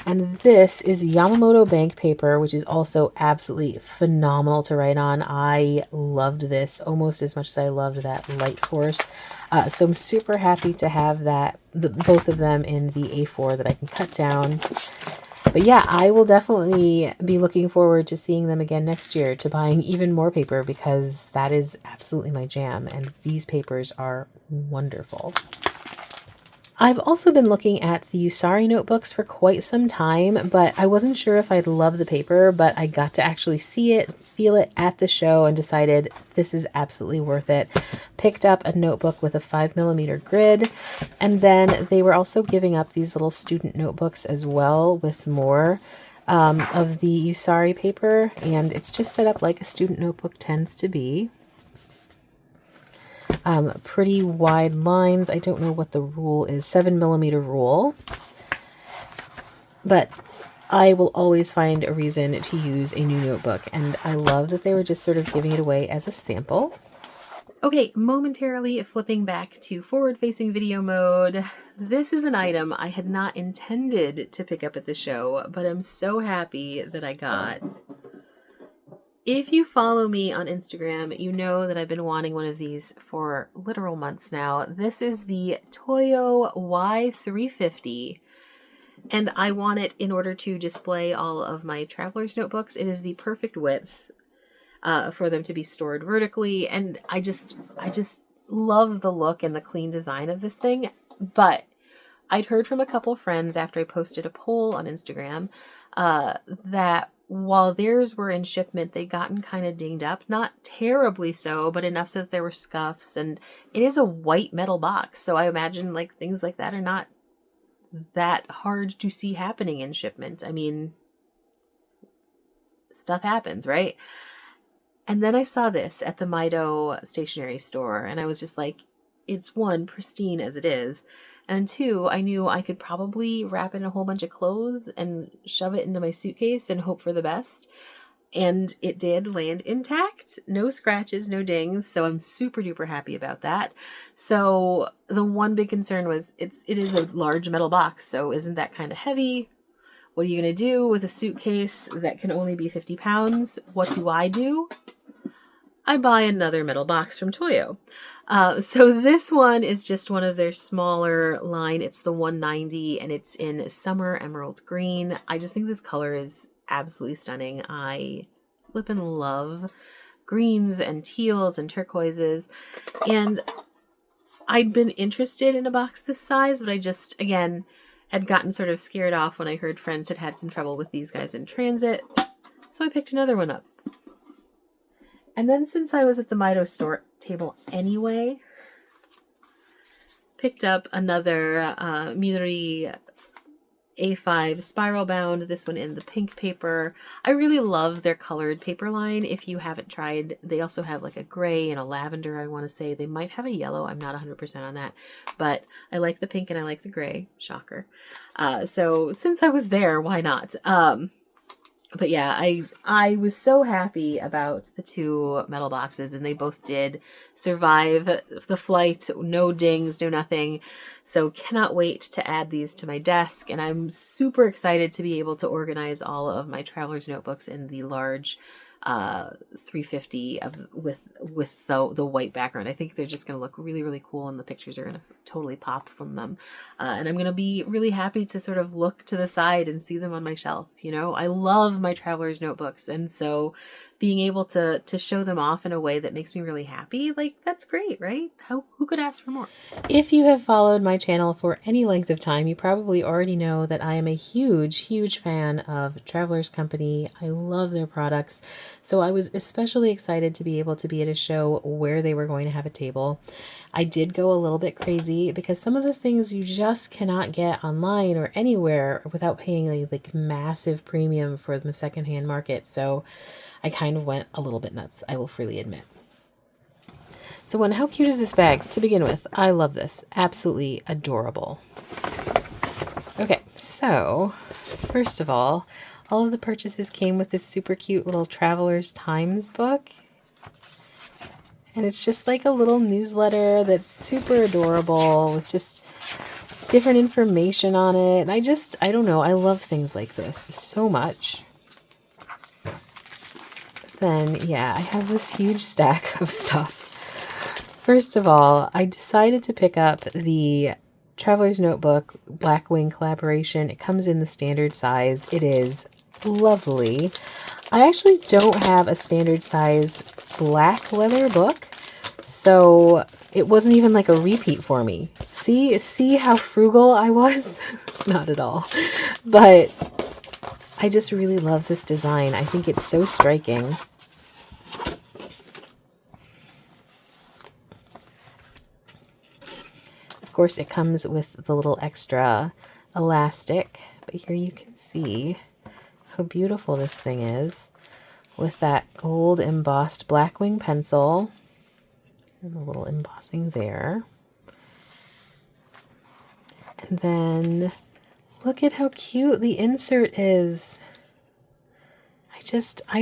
And this is Yamamoto Bank paper, which is also absolutely phenomenal to write on. I loved this almost as much as I loved that Light Force. So I'm super happy to have both of them in the A4 that I can cut down. But yeah, I will definitely be looking forward to seeing them again next year, to buying even more paper, because that is absolutely my jam. And these papers are wonderful. I've also been looking at the Yu-sari notebooks for quite some time, but I wasn't sure if I'd love the paper, but I got to actually see it, feel it at the show, and decided this is absolutely worth it. Picked up a notebook with a 5mm grid, and then they were also giving up these little student notebooks as well with more of the Yu-sari paper, and it's just set up like a student notebook tends to be. Pretty wide lines. I don't know what the rule is, 7mm rule, but I will always find a reason to use a new notebook, and I love that they were just sort of giving it away as a sample. Okay, momentarily flipping back to forward-facing video mode. This is an item I had not intended to pick up at the show, but I'm so happy that I got. If you follow me on Instagram, you know that I've been wanting one of these for literal months now. This is the Toyo Y350, and I want it in order to display all of my traveler's notebooks. It is the perfect width. for them to be stored vertically. And I just love the look and the clean design of this thing. But I'd heard from a couple friends after I posted a poll on Instagram that while theirs were in shipment, they'd gotten kind of dinged up. Not terribly so, but enough so that there were scuffs. And it is a white metal box, so I imagine like things like that are not that hard to see happening in shipment. I mean, stuff happens, right? And then I saw this at the Mido stationery store, and I was just like, it's one, pristine as it is, and two, I knew I could probably wrap in a whole bunch of clothes and shove it into my suitcase and hope for the best. And it did land intact, no scratches, no dings, so I'm super duper happy about that. So the one big concern was it is a large metal box, so isn't that kind of heavy? What are you going to do with a suitcase that can only be 50 pounds? What do? I buy another metal box from Toyo. So this one is just one of their smaller line. It's the 190 and it's in summer emerald green. I just think this color is absolutely stunning. I flip and love greens and teals and turquoises. And I'd been interested in a box this size, but I just, again, had gotten sort of scared off when I heard friends had had some trouble with these guys in transit. So I picked another one up. And then since I was at the Mido store table anyway, picked up another Midori A5 spiral bound, this one in the pink paper. I really love their colored paper line. If you haven't tried, they also have like a gray and a lavender, I want to say. They might have a yellow. I'm not 100% on that. But I like the pink and I like the gray. Shocker. So since I was there, why not? But yeah, I was so happy about the two metal boxes, and they both did survive the flight. No dings, no nothing. So cannot wait to add these to my desk, and I'm super excited to be able to organize all of my traveler's notebooks in the large 350 with the white background. I think they're just going to look really, really cool, and the pictures are going to totally pop from them. And I'm going to be really happy to sort of look to the side and see them on my shelf. You know, I love my traveler's notebooks, and so being able to show them off in a way that makes me really happy, like, that's great, right? Who could ask for more? If you have followed my channel for any length of time, you probably already know that I am a huge, huge fan of Traveler's Company. I love their products. So I was especially excited to be able to be at a show where they were going to have a table. I did go a little bit crazy because some of the things you just cannot get online or anywhere without paying a like massive premium for the secondhand market. So I kind of went a little bit nuts, I will freely admit. So how cute is this bag to begin with? I love this. Absolutely adorable. Okay, so first of all of the purchases came with this super cute little Traveler's Times book. And it's just like a little newsletter that's super adorable with just different information on it. And I don't know, I love things like this so much. But then, yeah, I have this huge stack of stuff. First of all, I decided to pick up the Traveler's Notebook Blackwing collaboration. It comes in the standard size. It is lovely. I actually don't have a standard size black leather book, so it wasn't even like a repeat for me. See how frugal I was? Not at all. But I just really love this design. I think it's so striking. Of course, it comes with the little extra elastic, but here you can see how beautiful this thing is with that gold embossed Blackwing pencil and the little embossing there. And then look at how cute the insert is. I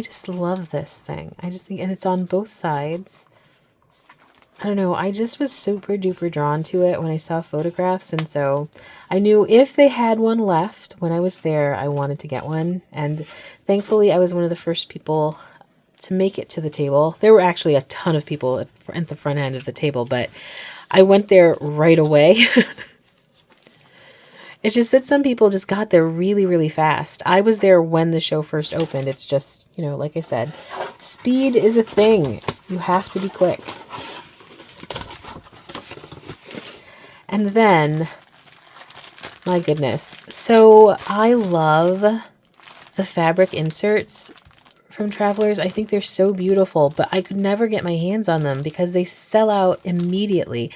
just love this thing. I just think, and it's on both sides. I don't know, I just was super duper drawn to it when I saw photographs, and so I knew if they had one left when I was there, I wanted to get one, and thankfully I was one of the first people to make it to the table. There were actually a ton of people at the front end of the table, but I went there right away. It's just that some people just got there really, really fast. I was there when the show first opened. It's just, you know, like I said, speed is a thing. You have to be quick. And then, my goodness. So I love the fabric inserts from Travelers. I think they're so beautiful, but I could never get my hands on them because they sell out immediately.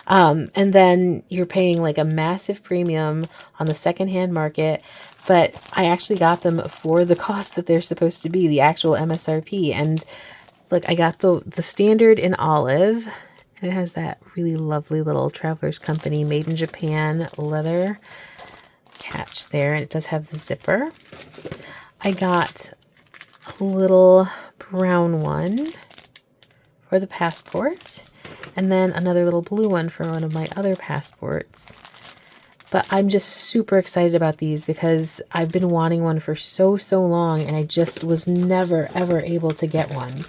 And then you're paying like a massive premium on the secondhand market, but I actually got them for the cost that they're supposed to be, the actual MSRP. And look, I got the standard in olive, and it has that really lovely little Travelers Company made in Japan leather catch there, and it does have the zipper. I got a little brown one for the passport, and then another little blue one for one of my other passports. But I'm just super excited about these because I've been wanting one for so long, and I just was never ever able to get one.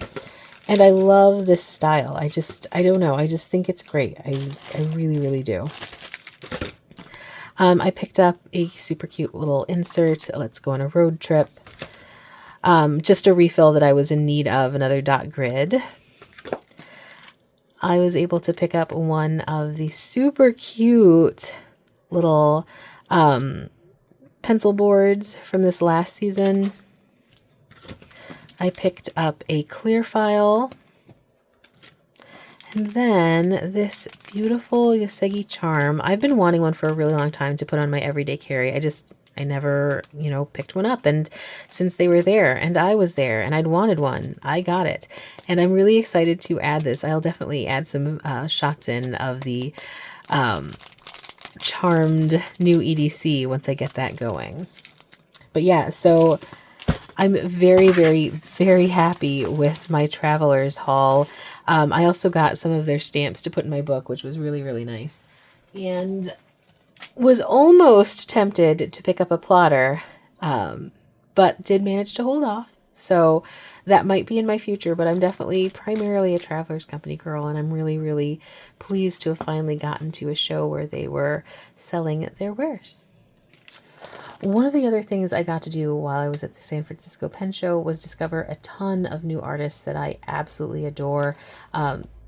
And I love this style. I don't know. I just think it's great. I really, really do. I picked up a super cute little insert. Let's go on a road trip. Just a refill that I was in need of, another dot grid. I was able to pick up one of the super cute little pencil boards from this last season. I picked up a clear file. And then this beautiful Yosegi charm. I've been wanting one for a really long time to put on my everyday carry. I never, you know, picked one up. And since they were there and I was there and I'd wanted one, I got it. And I'm really excited to add this. I'll definitely add some shots in of the charmed new EDC once I get that going. But yeah, so I'm very, very, very happy with my Travelers haul. I also got some of their stamps to put in my book, which was really, really nice. And was almost tempted to pick up a plotter, but did manage to hold off. So that might be in my future, but I'm definitely primarily a Travelers Company girl, and I'm really, really pleased to have finally gotten to a show where they were selling their wares. One of the other things I got to do while I was at the San Francisco Pen Show was discover a ton of new artists that I absolutely adore.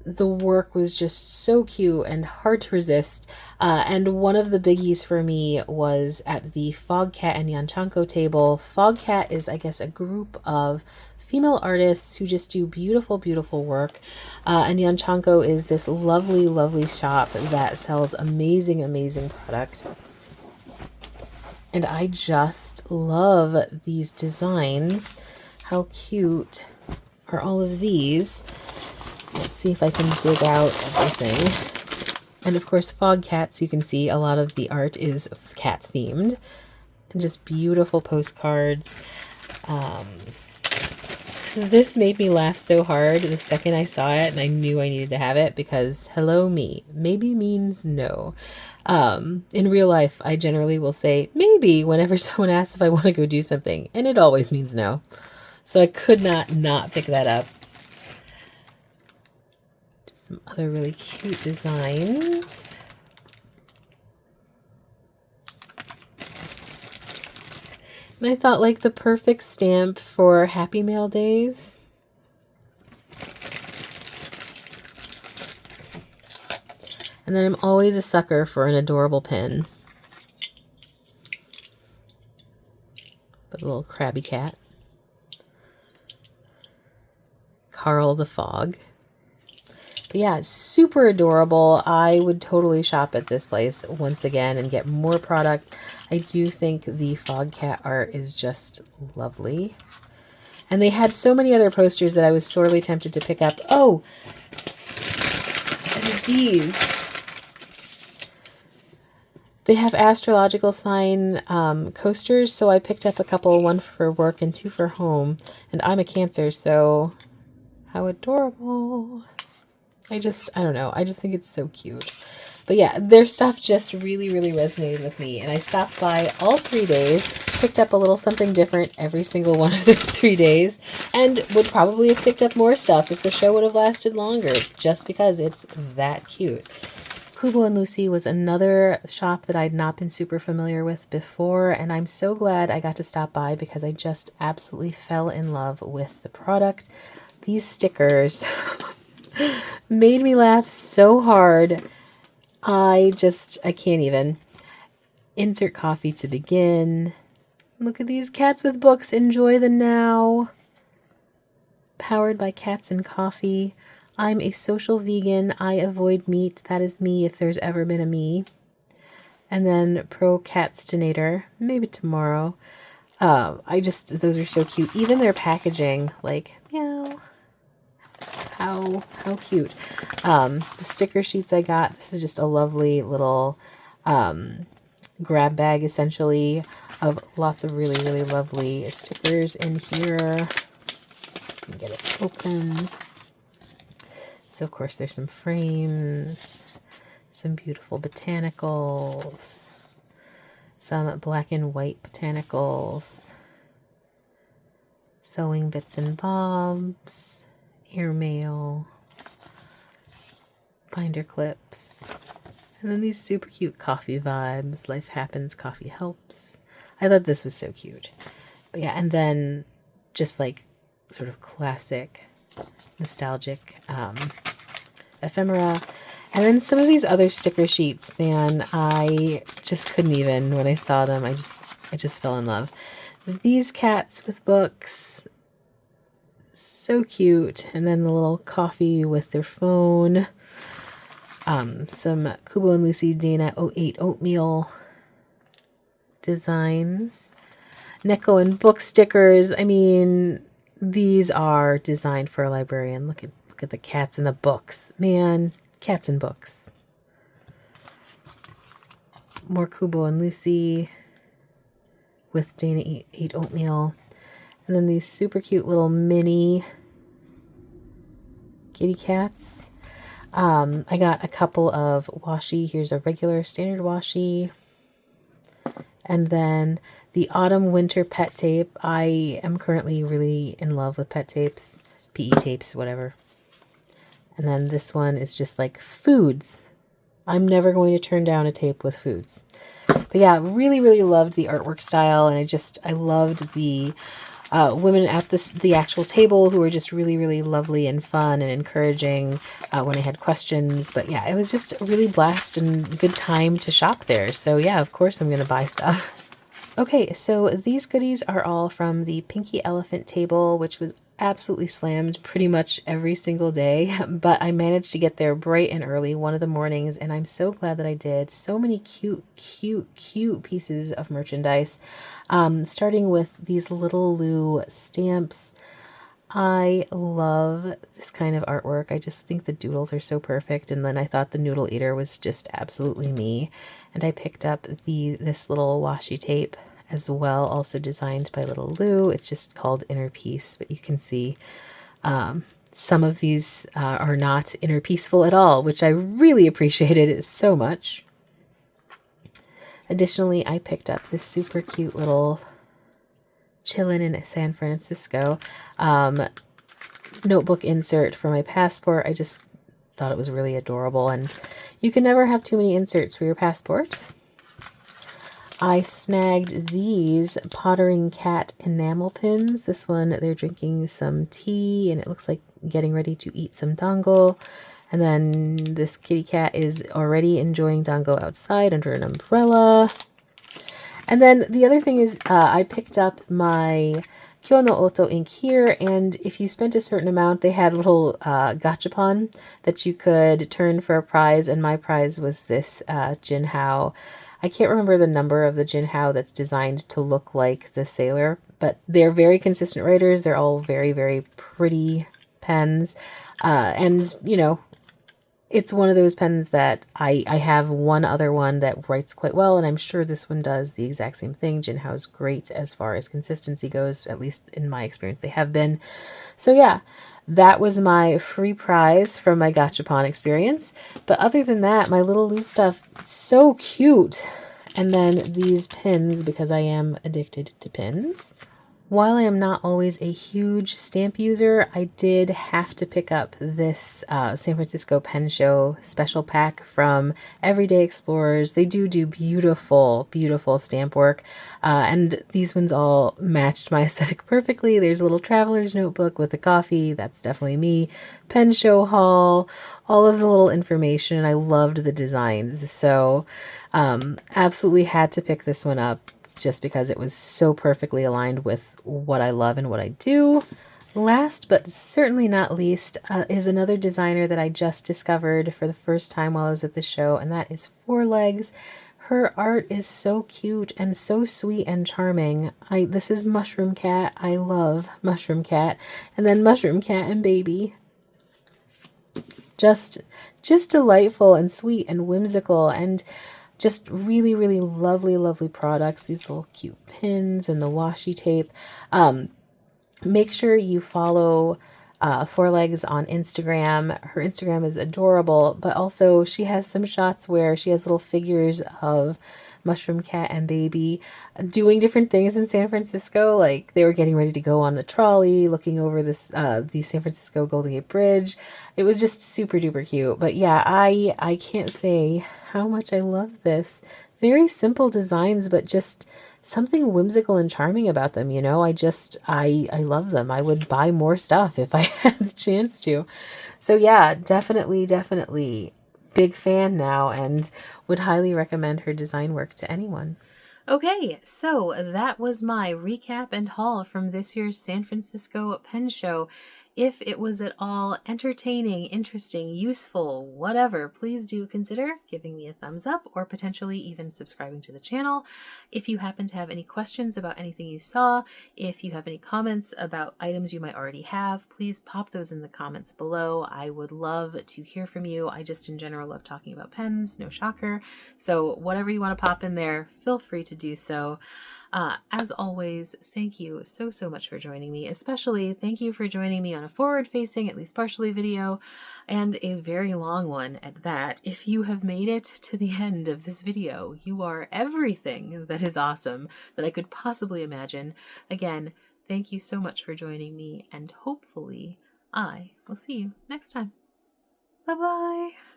The work was just so cute and hard to resist. And one of the biggies for me was at the Fogcat and Yanchanco table. Fogcat is, I guess, a group of female artists who just do beautiful, beautiful work. And Yanchanco is this lovely, lovely shop that sells amazing, amazing product. And I just love these designs. How cute are all of these? Let's see if I can dig out everything. And of course, Fogcats, you can see a lot of the art is cat themed. And just beautiful postcards. This made me laugh so hard the second I saw it, and I knew I needed to have it because hello me, maybe means no. In real life, I generally will say maybe whenever someone asks if I want to go do something, and it always means no. So I could not pick that up. Just some other really cute designs. And I thought like the perfect stamp for Happy Mail days. And then I'm always a sucker for an adorable pin. But a little crabby cat. Carl the Fog. But yeah, super adorable. I would totally shop at this place once again and get more product. I do think the Fogcat art is just lovely. And they had so many other posters that I was sorely tempted to pick up. Oh! And these. They have astrological sign coasters, so I picked up a couple, one for work and two for home. And I'm a Cancer, so how adorable. I don't know. I just think it's so cute. But yeah, their stuff just really, really resonated with me. And I stopped by all 3 days, picked up a little something different every single one of those 3 days, and would probably have picked up more stuff if the show would have lasted longer, just because it's that cute. Kubo and Lucy was another shop that I'd not been super familiar with before, and I'm so glad I got to stop by because I just absolutely fell in love with the product. These stickers made me laugh so hard. I can't even. Insert coffee to begin. Look at these cats with books. Enjoy the now. Powered by cats and coffee. I'm a social vegan. I avoid meat. That is me if there's ever been a me. And then Procrastinator. Maybe tomorrow. Those are so cute. Even their packaging, like, meow. How cute. The sticker sheets I got. This is just a lovely little grab bag, essentially, of lots of really, really lovely stickers in here. Get it open. So, of course, there's some frames, some beautiful botanicals, some black and white botanicals, sewing bits and bobs, airmail, binder clips, and then these super cute coffee vibes. Life happens, coffee helps. I thought this was so cute. But yeah, and then just like sort of classic, nostalgic ephemera. And then some of these other sticker sheets, man, I just couldn't even, when I saw them, I just fell in love. These cats with books, so cute. And then the little coffee with their phone. Some Kubo and Lucy Dana 08 oatmeal designs. Neko and book stickers. I mean, these are designed for a librarian. Look at the cats and the books. Man, cats and books. More Kubo and Lucy with Dana 8 oatmeal. And then these super cute little mini kitty cats. I got a couple of washi. Here's a regular standard washi. And then the autumn winter pet tape. I am currently really in love with pet tapes, PE tapes, whatever. And then this one is just like foods. I'm never going to turn down a tape with foods. But yeah, really, really loved the artwork style. And I loved the women at the actual table who were just really, really lovely and fun and encouraging when I had questions. But yeah, it was just a really blast and good time to shop there. So yeah, of course I'm going to buy stuff. Okay, so these goodies are all from the Pinky Elephant table, which was absolutely slammed pretty much every single day, but I managed to get there bright and early one of the mornings, and I'm so glad that I did. So many cute, cute, cute pieces of merchandise, starting with these LittleLu Stamps. I love this kind of artwork. I just think the doodles are so perfect, and then I thought the Noodle Eater was just absolutely me, and I picked up this little washi tape as well, also designed by LittleLu. It's just called Inner Peace, but you can see some of these are not inner peaceful at all, which I really appreciated so much. Additionally, I picked up this super cute little chillin' in San Francisco notebook insert for my passport. I just thought it was really adorable, and you can never have too many inserts for your passport. I snagged these Pottery Cat enamel pins. This one, they're drinking some tea, and it looks like getting ready to eat some dango. And then this kitty cat is already enjoying dango outside under an umbrella. And then the other thing is I picked up my Kyo no Oto ink here, and if you spent a certain amount, they had a little gachapon that you could turn for a prize, and my prize was this Jinhao. I can't remember the number of the Jinhao that's designed to look like the sailor, but they're very consistent writers. They're all very, very pretty pens. And, you know, it's one of those pens that I have one other one that writes quite well, and I'm sure this one does the exact same thing. Jinhao is great as far as consistency goes, at least in my experience they have been. So yeah, that was my free prize from my gachapon experience. But other than that, my LittleLu stuff, so cute. And then these pins, because I am addicted to pins. While I am not always a huge stamp user, I did have to pick up this San Francisco Pen Show special pack from Everyday Explorers. They do beautiful, beautiful stamp work, and these ones all matched my aesthetic perfectly. There's a little traveler's notebook with a coffee. That's definitely me. Pen Show haul, all of the little information, and I loved the designs. So absolutely had to pick this one up, just because it was so perfectly aligned with what I love and what I do. Last but certainly not least is another designer that I just discovered for the first time while I was at the show, and that is Four Legs. Her art is so cute and so sweet and charming. This is Mushroom Cat. I love Mushroom Cat. And then Mushroom Cat and Baby. Just delightful and sweet and whimsical, and just really, really lovely, lovely products. These little cute pins and the washi tape. Make sure you follow Four Legs on Instagram. Her Instagram is adorable, but also she has some shots where she has little figures of Mushroom Cat and Baby doing different things in San Francisco. Like they were getting ready to go on the trolley, looking over the San Francisco Golden Gate Bridge. It was just super duper cute. But yeah, I can't say how much I love this. Very simple designs, but just something whimsical and charming about them, you know? I love them. I would buy more stuff if I had the chance to. So yeah, definitely big fan now, and would highly recommend her design work to anyone. Okay, so that was my recap and haul from this year's San Francisco Pen Show. If it was at all entertaining, interesting, useful, whatever, please do consider giving me a thumbs up or potentially even subscribing to the channel. If you happen to have any questions about anything you saw, if you have any comments about items you might already have, please pop those in the comments below. I would love to hear from you. I just in general love talking about pens, no shocker. So whatever you want to pop in there, feel free to do so. As always, thank you so much for joining me. Especially thank you for joining me on a forward-facing, at least partially, video, and a very long one at that. If you have made it to the end of this video, you are everything that is awesome that I could possibly imagine. Again, thank you so much for joining me, and hopefully I will see you next time. Bye-bye!